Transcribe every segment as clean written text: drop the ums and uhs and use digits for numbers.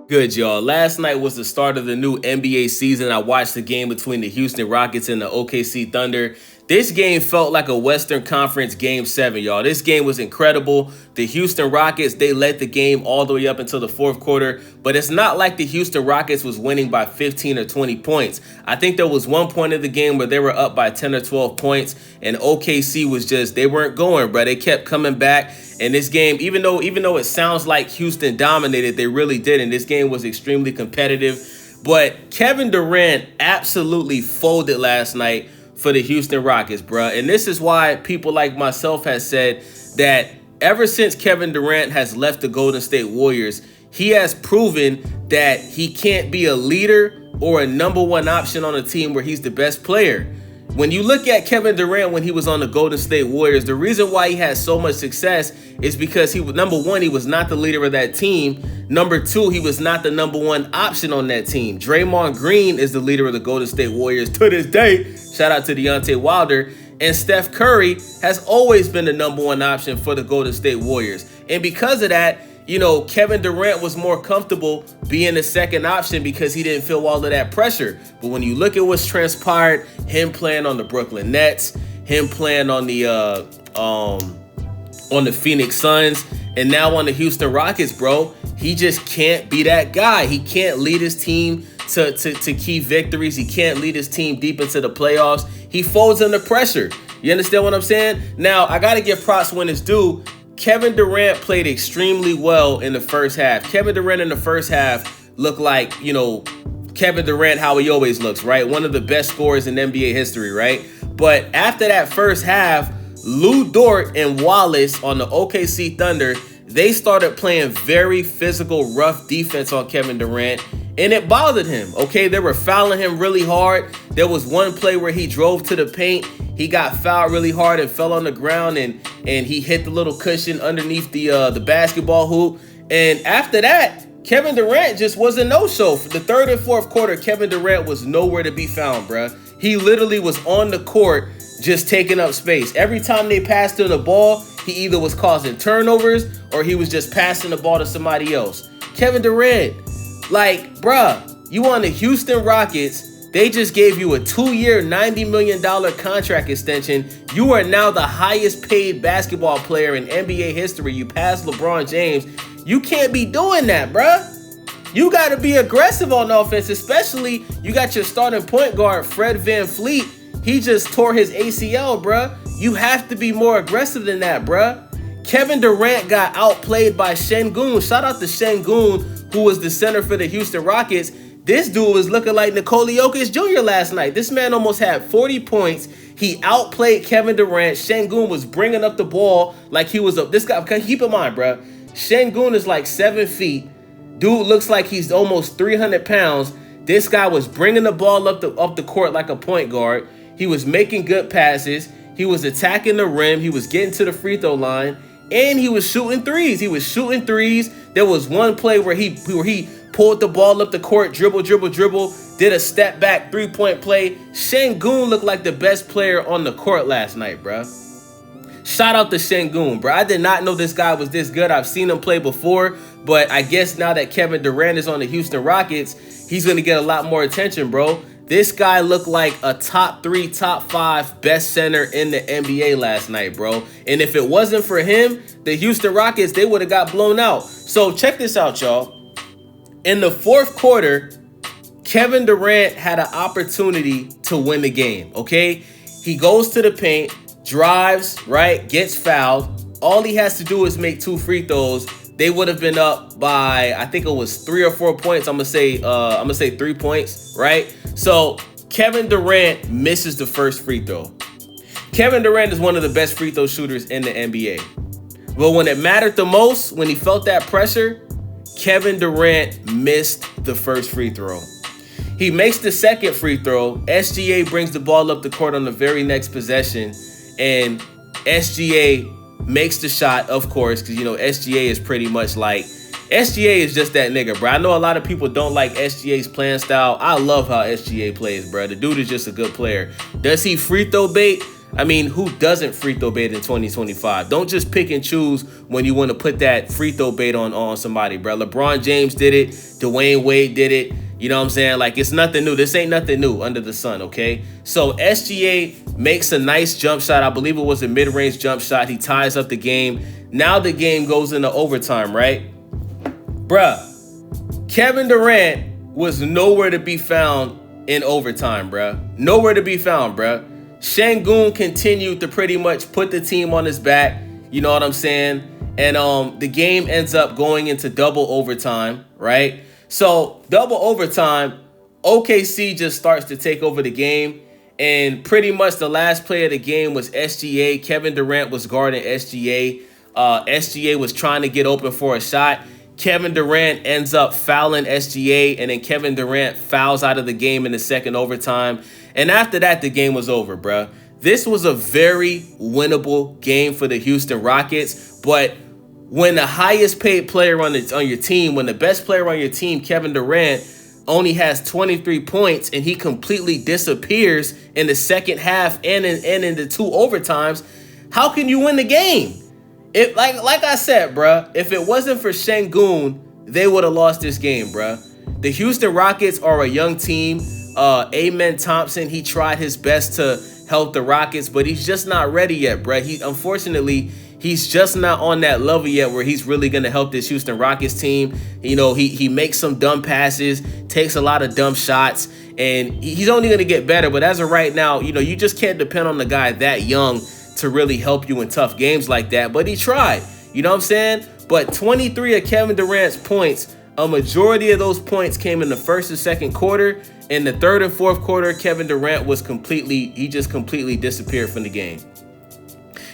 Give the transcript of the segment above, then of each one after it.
Good, y'all. Last night was the start of the new NBA season. I watched the game between the Houston Rockets and the OKC Thunder. This game felt like a Western Conference Game 7, y'all. This game was incredible. The Houston Rockets, they led the game all the way up until the fourth quarter, but it's not like the Houston Rockets was winning by 15 or 20 points. I think there was one point of the game where they were up by 10 or 12 points, and OKC was just, they weren't going, bro. They kept coming back. And this game, even though it sounds like Houston dominated, they really didn't. This game was extremely competitive. But Kevin Durant absolutely folded last night for the Houston Rockets, bro. And this is why people like myself has said that ever since Kevin Durant has left the Golden State Warriors, he has proven that he can't be a leader or a number one option on a team where he's the best player. When you look at Kevin Durant when he was on the Golden State Warriors, the reason why he had so much success is because he was, number one, he was not the leader of that team. Number two, he was not the number one option on that team. Draymond Green is the leader of the Golden State Warriors to this day. Shout out to Deontay Wilder. And Steph Curry has always been the number one option for the Golden State Warriors. And because of that, you know, Kevin Durant was more comfortable being the second option because he didn't feel all of that pressure. But when you look at what's transpired, him playing on the Brooklyn Nets, him playing on the Phoenix Suns, and now on the Houston Rockets, bro, he just can't be that guy. He can't lead his team to key victories. He can't lead his team deep into the playoffs. He folds under pressure. You understand what I'm saying? Now, I got to give props when it's due. Kevin Durant played extremely well in the first half. Kevin Durant in the first half looked like, you know, Kevin Durant, how he always looks, right? One of the best scorers in NBA history, right? But after that first half, Lou Dort and Wallace on the OKC Thunder, they started playing very physical, rough defense on Kevin Durant, and it bothered him, okay? They were fouling him really hard. There was one play where he drove to the paint. He got fouled really hard and fell on the ground, and he hit the little cushion underneath the basketball hoop. And after that, Kevin Durant just was a no-show. For the third and fourth quarter, Kevin Durant was nowhere to be found, bruh. He literally was on the court just taking up space. Every time they passed him the ball, he either was causing turnovers or he was just passing the ball to somebody else. Kevin Durant, like, bruh, you on the Houston Rockets. They just gave you a 2-year, $90 million contract extension. You are now the highest paid basketball player in NBA history. You passed LeBron James. You can't be doing that, bruh. You got to be aggressive on offense, especially you got your starting point guard, Fred VanVleet. He just tore his ACL, bruh. You have to be more aggressive than that, bruh. Kevin Durant got outplayed by Sengun. Shout out to Sengun, who was the center for the Houston Rockets. This dude was looking like Nikola Jokic Jr. last night. This man almost had 40 points. He outplayed Kevin Durant. Sengun was bringing up the ball like he was up. This guy, keep in mind, bro. Sengun is like 7 feet. Dude looks like he's almost 300 pounds. This guy was bringing the ball up the court like a point guard. He was making good passes. He was attacking the rim. He was getting to the free throw line. And he was shooting threes. There was one play where he pulled the ball up the court, dribble, did a step back 3-point play. Sengun looked like the best player on the court last night, bro. Shout out to Sengun, bro. I did not know this guy was this good. I've seen him play before, but I guess now that Kevin Durant is on the Houston Rockets, he's going to get a lot more attention, bro. This guy looked like a top 3, top 5 best center in the NBA last night, bro. And if it wasn't for him, the Houston Rockets, they would have got blown out. So check this out, y'all. In the fourth quarter, Kevin Durant had an opportunity to win the game, okay? He goes to the paint, drives, right, gets fouled. All he has to do is make 2 free throws. They would have been up by, I think it was 3 or 4 points. I'm gonna say 3 points, right? So Kevin Durant misses the first free throw. Kevin Durant is one of the best free throw shooters in the NBA. But when it mattered the most, when he felt that pressure, Kevin Durant missed the first free throw. He makes the second free throw. SGA brings the ball up the court on the very next possession, and SGA makes the shot, of course, because, you know, SGA is pretty much like, SGA is just that nigga, bro. I know a lot of people don't like SGA's playing style. I love how SGA plays, bro. The dude is just a good player. Does he free throw bait? I mean, who doesn't free throw bait in 2025? Don't just pick and choose when you want to put that free throw bait on somebody, bro. LeBron James did it. Dwayne Wade did it. You know what I'm saying? Like, it's nothing new. This ain't nothing new under the sun, okay? So SGA makes a nice jump shot. I believe it was a mid-range jump shot. He ties up the game. Now the game goes into overtime, right? Bruh, Kevin Durant was nowhere to be found in overtime, bruh. Nowhere to be found, bruh. Sengun continued to pretty much put the team on his back. You know what I'm saying? And the game ends up going into double overtime, right? So double overtime, OKC just starts to take over the game. And pretty much the last play of the game was SGA. Kevin Durant was guarding SGA. SGA was trying to get open for a shot. Kevin Durant ends up fouling SGA, and then Kevin Durant fouls out of the game in the second overtime. And after that, the game was over, bruh. This was a very winnable game for the Houston Rockets, but when the highest paid player on your team, when the best player on your team, Kevin Durant, only has 23 points and he completely disappears in the second half and in the two overtimes, how can you win the game? It like I said, bruh, if it wasn't for Sengun, they would have lost this game, bruh. The Houston Rockets are a young team. Amen Thompson, he tried his best to help the Rockets, but he's just not ready yet, bruh. Unfortunately, he's just not on that level yet where he's really going to help this Houston Rockets team. You know, he makes some dumb passes, takes a lot of dumb shots, and he's only going to get better. But as of right now, you know, you just can't depend on the guy that young to really help you in tough games like that. But he tried, you know what I'm saying? But 23 of Kevin Durant's points, a majority of those points came in the first and second quarter. In the third and fourth quarter, Kevin Durant was completely disappeared from the game.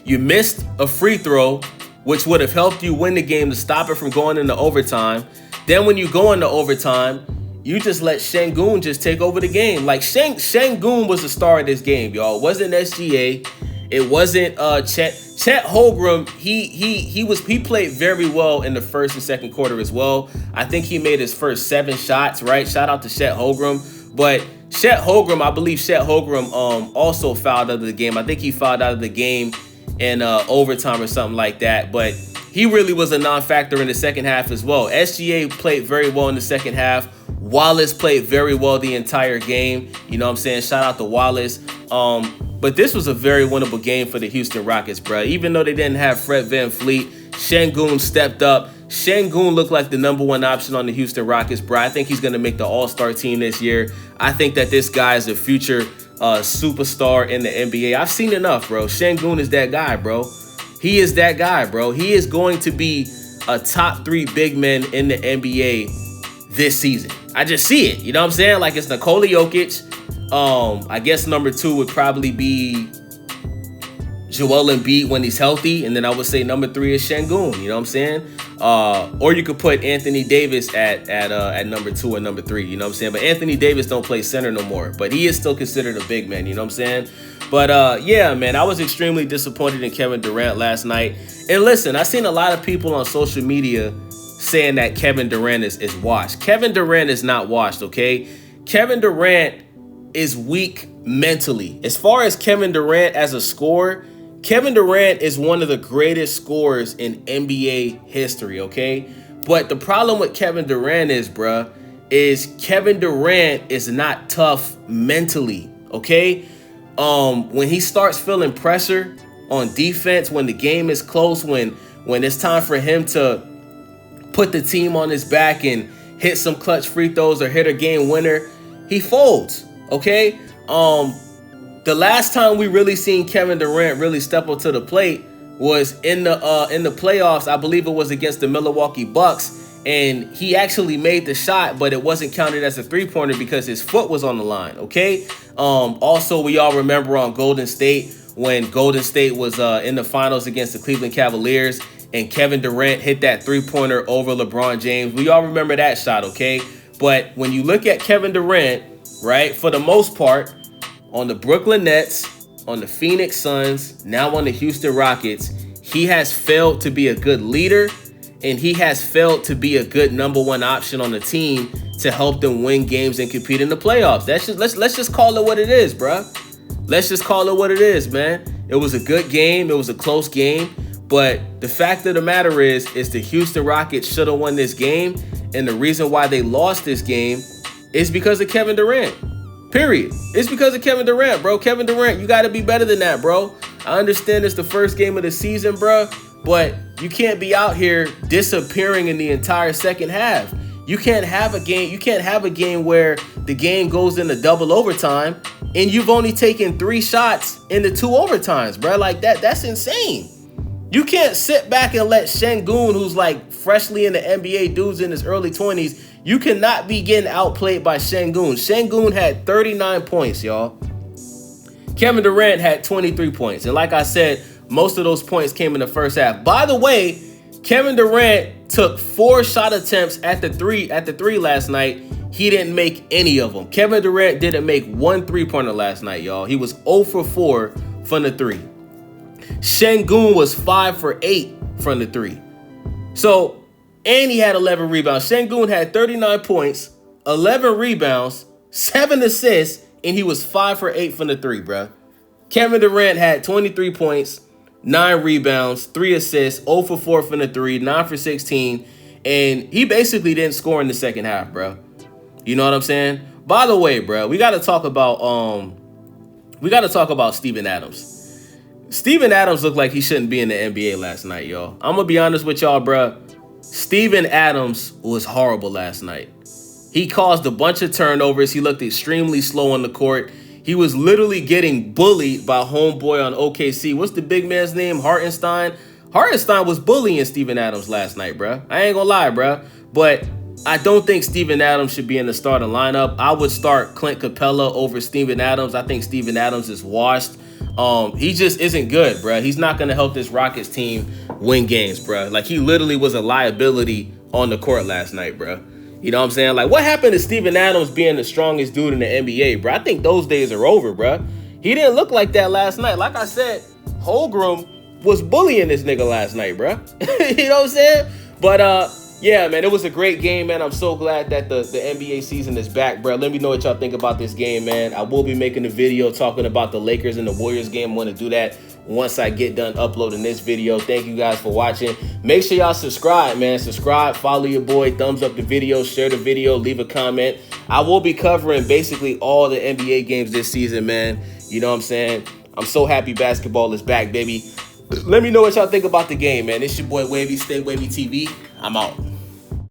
You missed a free throw, which would have helped you win the game to stop it from going into overtime. Then when you go into overtime, you just let Sengun just take over the game. Like, Sengun was the star of this game, y'all. It wasn't SGA. It wasn't Chet Holmgren. He played very well in the first and second quarter as well. I think he made his first 7 shots, right? Shout out to Chet Holmgren. But I believe Chet Holmgren also fouled out of the game. I think he fouled out of the game in overtime or something like that. But he really was a non-factor in the second half as well. SGA played very well in the second half. Wallace played very well the entire game. You know what I'm saying? Shout out to Wallace. But this was a very winnable game for the Houston Rockets, bro. Even though they didn't have Fred VanVleet, Sengun stepped up. Sengun looked like the #1 option on the Houston Rockets, bro. I think he's going to make the All-Star team this year. I think that this guy is a future superstar in the NBA. I've seen enough, bro. Sengun is that guy, bro. He is that guy, bro. He is going to be a top 3 big man in the NBA this season. I just see it. You know what I'm saying? Like, it's Nikola Jokic. I guess number 2 would probably be Joel Embiid when he's healthy. And then I would say number 3 is Sengun. You know what I'm saying? Or you could put Anthony Davis at number 2 and number 3. You know what I'm saying? But Anthony Davis don't play center no more. But he is still considered a big man. You know what I'm saying? But yeah, man, I was extremely disappointed in Kevin Durant last night. And listen, I've seen a lot of people on social media saying that Kevin Durant is washed. Kevin Durant is not washed, okay? Kevin Durant is weak mentally. As far as Kevin Durant as a scorer, Kevin Durant is one of the greatest scorers in NBA history, okay? But the problem with Kevin Durant is, bruh, is Kevin Durant is not tough mentally, okay? When he starts feeling pressure on defense, when the game is close, when it's time for him to put the team on his back and hit some clutch free throws or hit a game winner, he folds, okay? The last time we really seen Kevin Durant really step up to the plate was in the playoffs. I believe it was against the Milwaukee Bucks, and he actually made the shot, but it wasn't counted as a three-pointer because his foot was on the line, okay? Also, we all remember on Golden State when Golden State was in the finals against the Cleveland Cavaliers, and Kevin Durant hit that three-pointer over LeBron James. We all remember that shot, okay? But when you look at Kevin Durant, right, for the most part, on the Brooklyn Nets, on the Phoenix Suns, now on the Houston Rockets, he has failed to be a good leader, and he has failed to be a good #1 option on the team to help them win games and compete in the playoffs. Let's just call it what it is, bruh. Let's just call it what it is, man. It was a good game. It was a close game. But the fact of the matter is the Houston Rockets should have won this game. And the reason why they lost this game is because of Kevin Durant. Period. It's because of Kevin Durant, bro. Kevin Durant, you got to be better than that, bro. I understand it's the first game of the season, bro. But you can't be out here disappearing in the entire second half. You can't have a game. You can't have a game where the game goes into double overtime and you've only taken 3 shots in the 2 overtimes, bro. Like that's insane. You can't sit back and let Sengun, who's like freshly in the NBA, dudes in his early 20s, you cannot be getting outplayed by Sengun. Sengun had 39 points, y'all. Kevin Durant had 23 points. And like I said, most of those points came in the first half. By the way, Kevin Durant took 4 shot attempts at the three last night. He didn't make any of them. Kevin Durant didn't make 1 3-pointer last night, y'all. He was 0 for 4 from the 3. Sengun was 5 for 8 from the 3. So, and he had 11 rebounds. Sengun had 39 points, 11 rebounds, 7 assists, and he was 5 for 8 from the 3, bro. Kevin Durant had 23 points, 9 rebounds, 3 assists, 0 for 4 from the 3, 9 for 16, and he basically didn't score in the second half, bro. You know what I'm saying? By the way, bro, we got to talk about Steven Adams. Steven Adams looked like he shouldn't be in the NBA last night, y'all. I'm gonna be honest with y'all, bro. Steven Adams was horrible last night. He caused a bunch of turnovers. He looked extremely slow on the court. He was literally getting bullied by homeboy on OKC. What's the big man's name? Hartenstein. Hartenstein was bullying Steven Adams last night, bro. I ain't gonna lie, bro. But I don't think Steven Adams should be in the starting lineup. I would start Clint Capella over Steven Adams. I think Steven Adams is washed. He just isn't good, bro. He's not gonna help this Rockets team win games, bro. Like, he literally was a liability on the court last night, bro. You know what I'm saying? Like, what happened to Steven Adams being the strongest dude in the NBA, bro? I think those days are over, bro. He didn't look like that last night. Like I said, Holmgren was bullying this nigga last night, bro. You know what I'm saying? But, yeah, man, it was a great game, man. I'm so glad that the NBA season is back, bro. Let me know what y'all think about this game, man. I will be making a video talking about the Lakers and the Warriors game. I want to do that once I get done uploading this video. Thank you guys for watching. Make sure y'all subscribe, man. Subscribe, follow your boy, thumbs up the video, share the video, leave a comment. I will be covering basically all the NBA games this season, man. You know what I'm saying? I'm so happy basketball is back, baby. Let me know what y'all think about the game, man. It's your boy Wavy, StayWavyTV. I'm out.